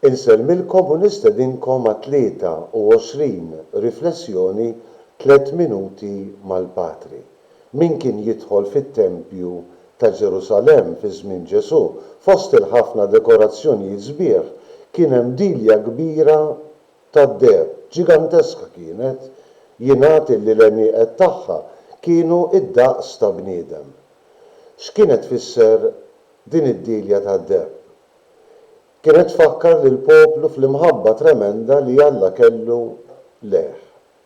Inselmilkom u nistedinkom ma' 23 riflessjoni 3 minuti mal-Patri. Min kien jidħol fit-Tempju ta' Ġerusalemm fi żmien Ġesu fost il-ħafna dekorazzjonijiet sbieħ kien hemm dilja kbira tad-deheb, ġiganteska kienet, jingħad li l-għenieqed tagħha kienu id-daqs ta' bniedem. X'kienet tfisser din id-dilja tad-deheb? Kienet tfakkar lill-poplu fl-imħabba tremenda li Alla kellu leħ.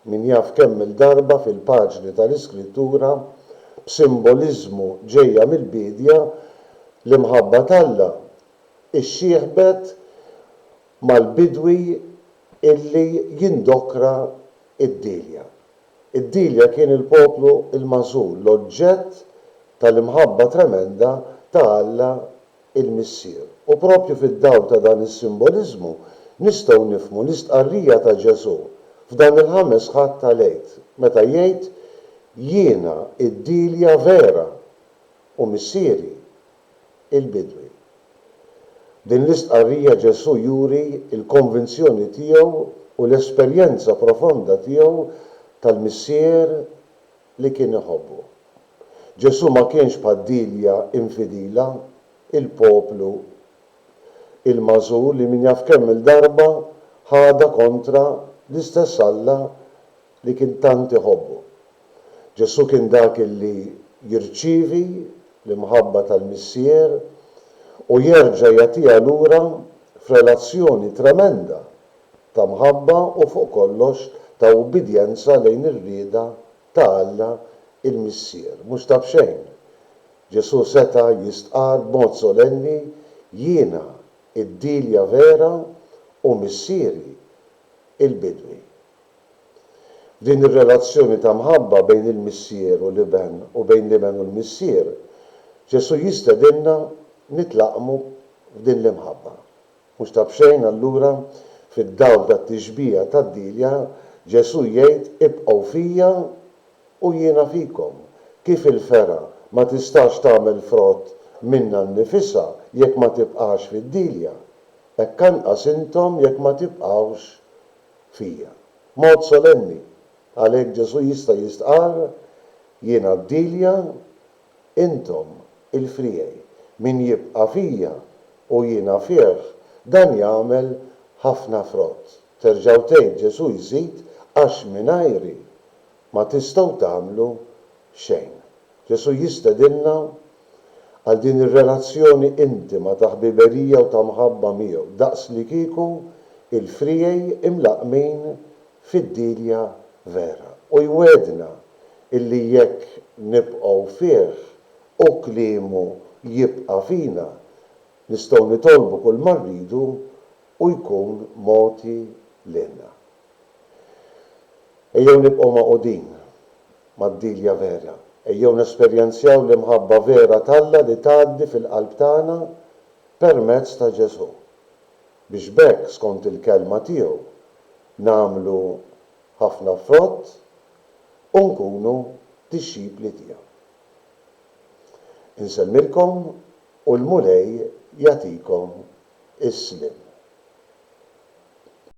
Min jaf kemm il-darba fil-paġni tal-Iskrittura b'simboliżmu ġejja mill-bidja l-imħabba t'Alla ixxieħbet mal-bidwi illi jindokra id-dilja. Id-dilja kien il-poplu il-magħżul, l-oġġett tal-imħabba tremenda ta' Alla il-Missier. U propju fid-dawl ta' dan is-simboliżmu nistgħu nifhmu l-istqarrija ta' Ġesu f'dan il-ħames ħadd tal-għid meta jgħid jiena id-dilja vera u missieri il-bidwi. Din l-istqarrija Ġesu juri il-konvinzjoni tiegħu u l-esperjenza profonda tiegħu tal-missier li kien iħobbu. Ġesu ma kienx bħad-dilja infidila, il-poplu il-magħżul li min jaf kemm il-darba ħada kontra l-istess Alla li kien tant iħobbu. Ġesu kien dak li jirċievi l-imħabba tal-missier u jerġa' jagħtiha lura f'relazzjoni tremenda ta' mħabba u fuq kollox ta' ubbidjenza lejn ir-rieda ta' Alla il-missier. Mhux ta' b'xejn. Ġesu seta' jistqar b'mod solenni jiena id-dilja vera u missieri il-bidwi. Din ir-relazzjoni ta' mħabba bejn il-missier u l-iben u bejn l-iben u l-missier, Ġesu jistedinna nitlaqmu f'din l-imħabba. Mhux ta' b'xejn allura fid-dawl tat-tixbija tad-dilja Ġesu jgħid ibqgħu fija u jiena fikom. Kif il-fera ma tistax tagħmel frott minnha nnifisha jekk ma tibqax fid-dilja, hekk anqas intom jekk ma tibqgħux fija. Mod solenni, għalhekk Ġesu jista' jistqar jiena d-dilja intom il-friej. Min jibqa' fija u jiena fih dan jagħmel ħafna frott. Terġgħu tgħid Ġesu jżid għax mingħajri ma tistgħu tagħmlu xejn. Ġesu jistedinna għal din ir-relazzjoni intima ta' ħbiberija u ta' mħabba miegħu, daqs li kieku il-friej imlaqmin fid-dilja vera. U jwedna illi jekk nibqgħu fih u kliemu jibqa' fina nistgħu nitolbu kull ma rridu u jkun mogħti lilna. Ejjew nibqgħu maqudin mad-dilja vera. Ejjew nesperjenzjaw l-imħabba vera t'Alla li tgħaddi fil-qalb tagħna permezz ta' Ġesu. Biex b'hekk skont il-kelma tiegħu nagħmlu ħafna frott u nkunu dixxipli tiegħu. Insellmilkom u l-Mulej jagħtikom is-slim.